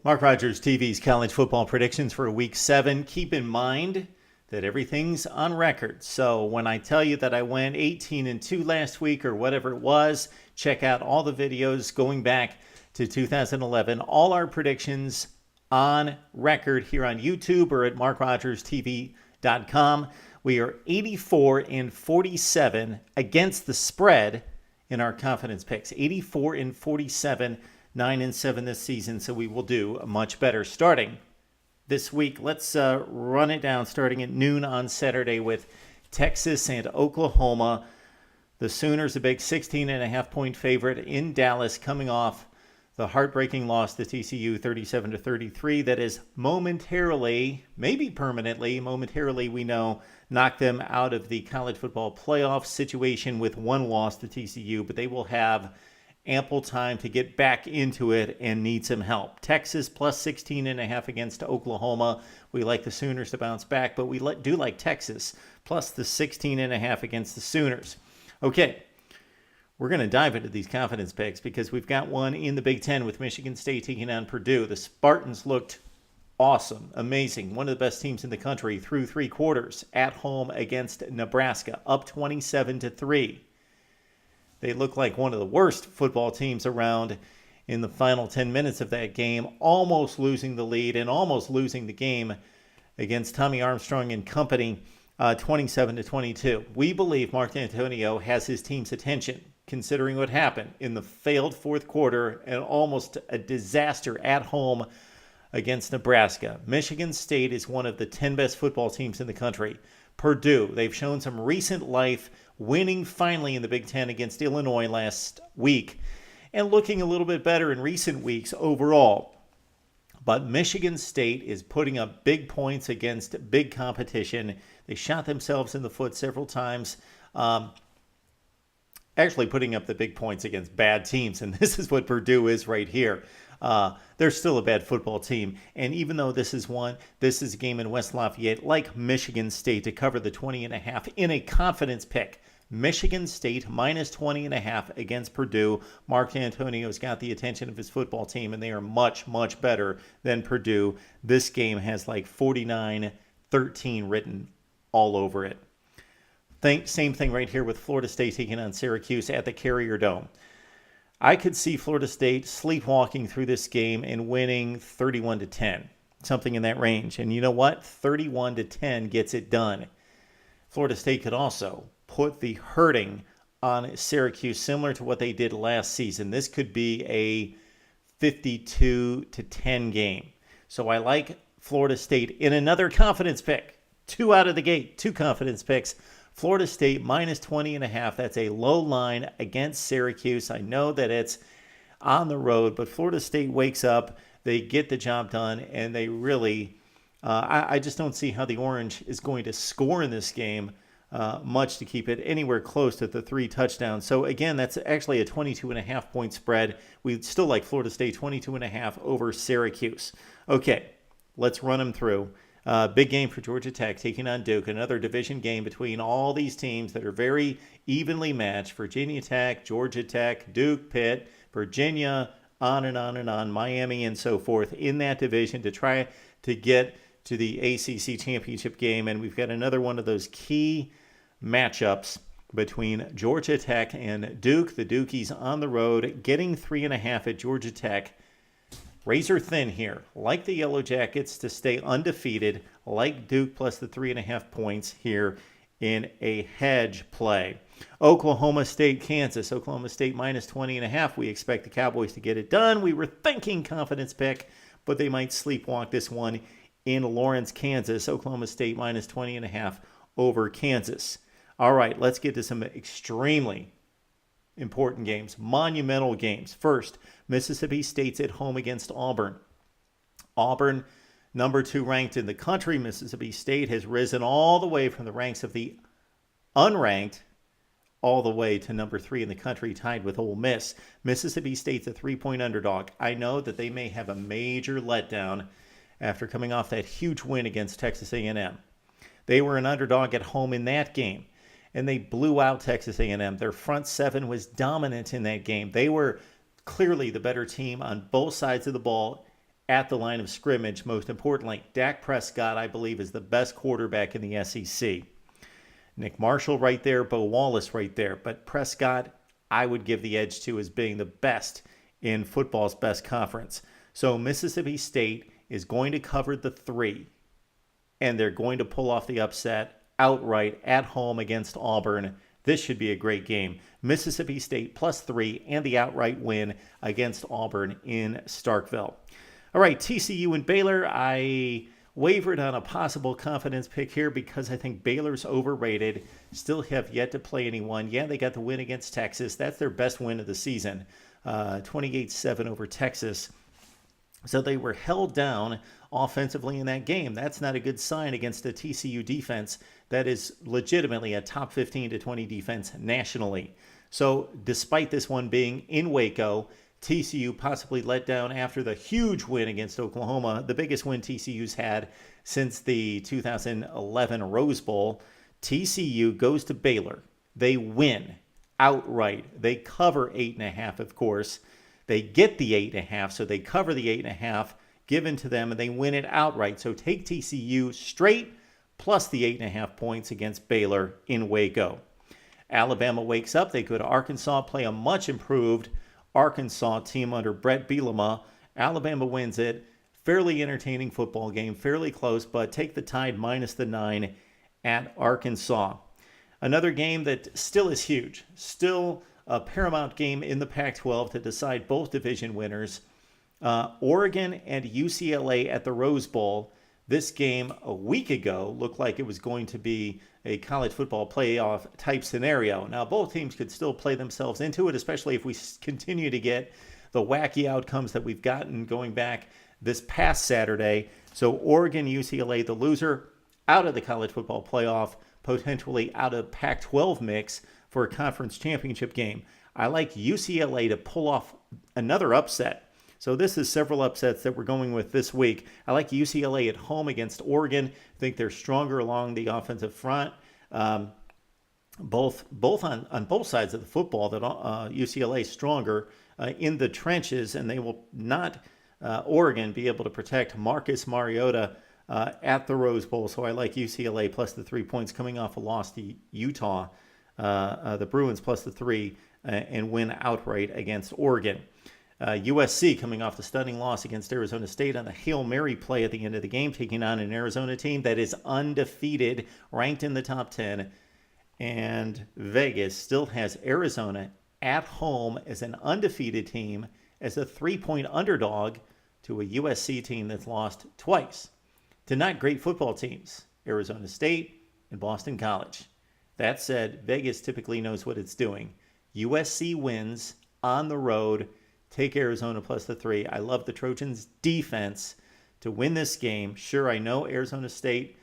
Mark Rogers TV's college football predictions for week 7. Keep in mind that everything's on record. So when I tell you that I went 18-2 last week or whatever it was, check out all the videos going back to 2011. All our predictions on record here on YouTube or at MarkRogersTV.com. We are 84-47 against the spread in our confidence picks. 84-47, 9-7 this season, so we will do much better starting this week. Let's run it down starting at noon on Saturday with Texas and Oklahoma. The Sooners, a big 16.5-point favorite in Dallas, coming off the heartbreaking loss to TCU 37-33. That is momentarily, maybe permanently, we know, knocked them out of the college football playoff situation with one loss to TCU, but they will have ample time to get back into it and need some help. Texas plus 16.5 against Oklahoma. We like the Sooners to bounce back, but we do like Texas plus the 16.5 against the Sooners. Okay, we're going to dive into these confidence picks because we've got one in the Big Ten with Michigan State taking on Purdue. The Spartans looked awesome, amazing, one of the best teams in the country through 3 quarters at home against Nebraska, up 27-3. They look like one of the worst football teams around in the final 10 minutes of that game, almost losing the lead and almost losing the game against Tommy Armstrong and company, 27-22. We believe Mark D'Antonio has his team's attention, considering what happened in the failed fourth quarter and almost a disaster at home against Nebraska. Michigan State is one of the 10 best football teams in the country. Purdue, they've shown some recent life, winning finally in the Big Ten against Illinois last week and looking a little bit better in recent weeks overall. But Michigan State is putting up big points against big competition. They shot themselves in the foot several times, actually putting up the big points against bad teams, and this is what Purdue is right here. They're still a bad football team, and even though this is a game in West Lafayette, like Michigan State to cover the 20.5 in a confidence pick. Michigan State minus 20.5 against Purdue. Mark D'Antonio's got the attention of his football team, and they are much, much better than Purdue. This game has like 49-13 written all over it. Same thing right here with Florida State taking on Syracuse at the Carrier Dome. I could see Florida State sleepwalking through this game and winning 31-10, something in that range. And you know what? 31-10 gets it done. Florida State could also put the hurting on Syracuse, similar to what they did last season. This could be a 52-10 game. So I like Florida State in another confidence pick. 2 out of the gate, 2 confidence picks. Florida State minus 20.5. That's a low line against Syracuse. I know that it's on the road, but Florida State wakes up. They get the job done, and they really, I just don't see how the Orange is going to score in this game much to keep it anywhere close to the 3 touchdowns. So again, that's actually a 22.5 point spread. We still like Florida State 22.5 over Syracuse. Okay, let's run them through. Big game for Georgia Tech taking on Duke. Another division game between all these teams that are very evenly matched. Virginia Tech, Georgia Tech, Duke, Pitt, Virginia, on and on and on, Miami and so forth in that division to try to get to the ACC championship game. And we've got another one of those key matchups between Georgia Tech and Duke. The Dukies on the road, getting 3.5 at Georgia Tech. Razor thin here. Like the Yellow Jackets to stay undefeated. Like Duke plus the 3.5 points here in a hedge play. Oklahoma State, Kansas. Oklahoma State minus 20.5. We expect the Cowboys to get it done. We were thinking confidence pick, but they might sleepwalk this one in Lawrence, Kansas. Oklahoma State minus 20.5 over Kansas. All right, let's get to some extremely important games, monumental games. First, Mississippi State's at home against Auburn. Auburn, number 2 ranked in the country. Mississippi State has risen all the way from the ranks of the unranked all the way to number 3 in the country, tied with Ole Miss. Mississippi State's a 3-point underdog. I know that they may have a major letdown after coming off that huge win against Texas A&M. They were an underdog at home in that game, and they blew out Texas A&M. Their front 7 was dominant in that game. They were clearly the better team on both sides of the ball at the line of scrimmage, most importantly. Dak Prescott, I believe, is the best quarterback in the SEC. Nick Marshall right there, Bo Wallace right there. But Prescott, I would give the edge to as being the best in football's best conference. So Mississippi State is going to cover the 3, and they're going to pull off the upset outright at home against Auburn. This should be a great game. Mississippi State +3 and the outright win against Auburn in Starkville. All right, TCU and Baylor. I wavered on a possible confidence pick here because I think Baylor's overrated. Still have yet to play anyone. Yeah, they got the win against Texas. That's their best win of the season, 28-7 over Texas. So they were held down offensively in that game. That's not a good sign against a TCU defense that is legitimately a top 15 to 20 defense nationally. So despite this one being in Waco, TCU possibly let down after the huge win against Oklahoma, the biggest win TCU's had since the 2011 Rose Bowl. TCU goes to Baylor. They win outright. They cover 8.5, of course. They get the 8.5, so they cover the 8.5 given to them, and they win it outright. So take TCU straight plus the 8.5 points against Baylor in Waco. Alabama wakes up. They go to Arkansas, play a much improved Arkansas team under Brett Bielema. Alabama wins it. Fairly entertaining football game, fairly close, but take the Tide minus the 9 at Arkansas. Another game that still is huge, still a paramount game in the Pac-12 to decide both division winners. Oregon and UCLA at the Rose Bowl. This game a week ago looked like it was going to be a college football playoff type scenario. Now, both teams could still play themselves into it, especially if we continue to get the wacky outcomes that we've gotten going back this past Saturday. So Oregon, UCLA, the loser, out of the college football playoff, potentially out of Pac-12 mix for a conference championship game. I like UCLA to pull off another upset. So this is several upsets that we're going with this week. I like UCLA at home against Oregon. I think they're stronger along the offensive front. Both on both sides of the football, that UCLA is stronger in the trenches, and they will not, Oregon, be able to protect Marcus Mariota at the Rose Bowl. So I like UCLA plus the 3 points coming off a loss to Utah. The Bruins plus the 3 and win outright against Oregon. USC coming off the stunning loss against Arizona State on the Hail Mary play at the end of the game, taking on an Arizona team that is undefeated, ranked in the top 10. And Vegas still has Arizona at home as an undefeated team, as a 3-point underdog to a USC team that's lost twice to not great football teams, Arizona State and Boston College. That said, Vegas typically knows what it's doing. USC wins on the road. Take Arizona plus the 3. I love the Trojans' defense to win this game. Sure, I know Arizona State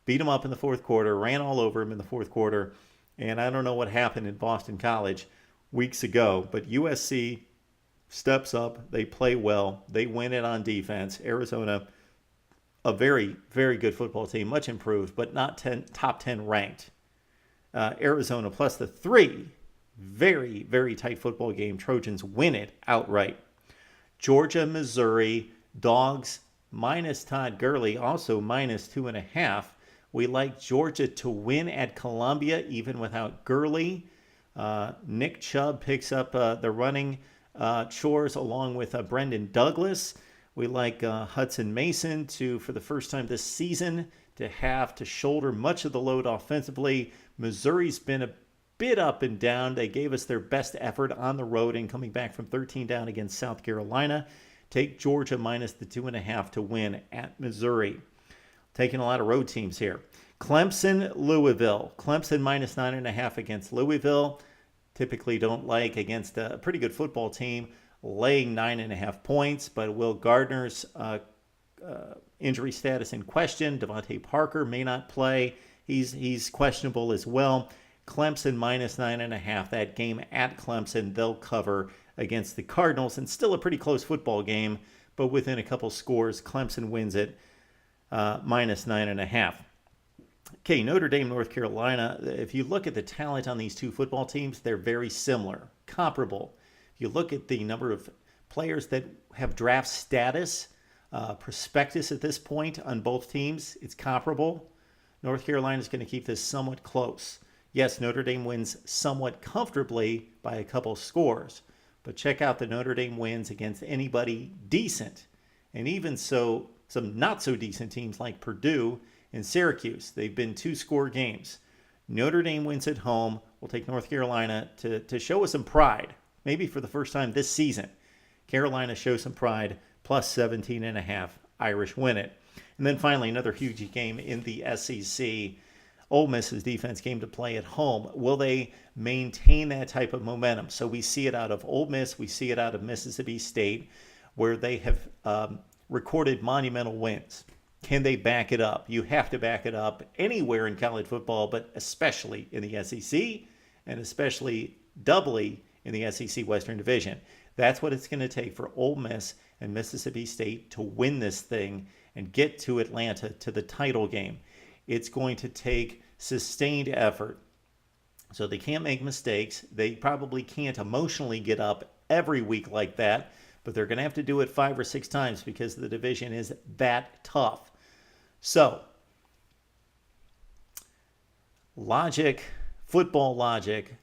beat them up in the fourth quarter, ran all over them in the fourth quarter, and I don't know what happened in Boston College weeks ago, but USC steps up. They play well. They win it on defense. Arizona, a very, very good football team, much improved, but not top 10 ranked. Arizona plus the 3. Very, very tight football game. Trojans win it outright. Georgia-Missouri, dogs minus Todd Gurley, also minus 2.5. We like Georgia to win at Columbia, even without Gurley. Nick Chubb picks up the running chores along with Brendan Douglas. We like Hudson Mason to, for the first time this season, to have to shoulder much of the load offensively. Missouri's been a bit up and down. They gave us their best effort on the road and coming back from 13 down against South Carolina. Take Georgia minus the 2.5 to win at Missouri. Taking a lot of road teams here. Clemson-Louisville. Clemson minus 9.5 against Louisville. Typically don't like against a pretty good football team laying 9.5 points, but Will Gardner's injury status in question. Devontae Parker may not play. He's questionable as well. Clemson minus 9.5. That game at Clemson, they'll cover against the Cardinals, and still a pretty close football game, but within a couple scores. Clemson wins it minus 9.5. Okay, Notre Dame, North Carolina. If you look at the talent on these two football teams, they're very similar, comparable. If you look at the number of players that have draft status prospectus at this point on both teams. It's comparable. North Carolina is going to keep this somewhat close. Yes, Notre Dame wins somewhat comfortably by a couple scores, but check out the Notre Dame wins against anybody decent. And even so, some not so decent teams like Purdue and Syracuse. They've been 2-score games. Notre Dame wins at home. We'll take North Carolina to show us some pride, maybe for the first time this season. Carolina shows some pride, plus 17.5. Irish win it. And then finally, another huge game in the SEC. Ole Miss's defense came to play at home. Will they maintain that type of momentum? So we see it out of Ole Miss. We see it out of Mississippi State, where they have recorded monumental wins. Can they back it up? You have to back it up anywhere in college football, but especially in the SEC, and especially doubly in the SEC Western Division. That's what it's going to take for Ole Miss and Mississippi State to win this thing and get to Atlanta, to the title game. It's going to take sustained effort. So they can't make mistakes. They probably can't emotionally get up every week like that, but they're going to have to do it 5 or 6 times because the division is that tough. So, logic, football logic,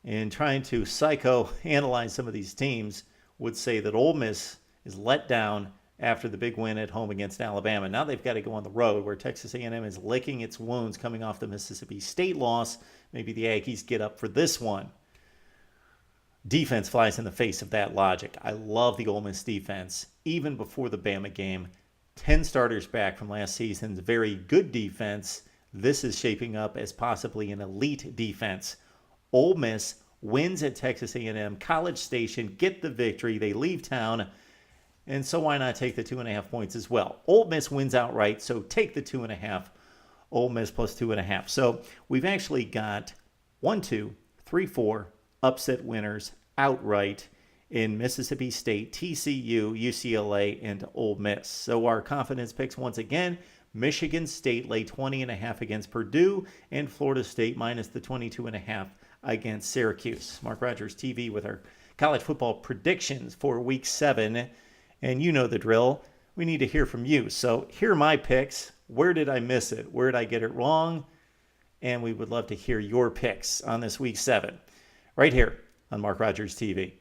and trying to psychoanalyze some of these teams would say that Ole Miss is let down after the big win at home against Alabama. Now they've got to go on the road where Texas A&M is licking its wounds coming off the Mississippi State loss. Maybe the Aggies get up for this one. Defense flies in the face of that logic. I love the Ole Miss defense. Even before the Bama game, 10 starters back from last season's very good defense. This is shaping up as possibly an elite defense. Ole Miss wins at Texas A&M, College Station, get the victory. They leave town. And so why not take the 2.5 points as well? Ole Miss wins outright, so take the 2.5. Ole Miss plus 2.5. So we've actually got 1, 2, 3, 4 upset winners outright in Mississippi State, TCU, UCLA, and Ole Miss. So our confidence picks once again, Michigan State lay 20.5 against Purdue, and Florida State minus the 22.5 against Syracuse. Mark Rogers TV with our college football predictions for Week 7. And you know the drill. We need to hear from you. So here are my picks. Where did I miss it? Where did I get it wrong? And we would love to hear your picks on this Week 7 right here on Mark Rogers TV.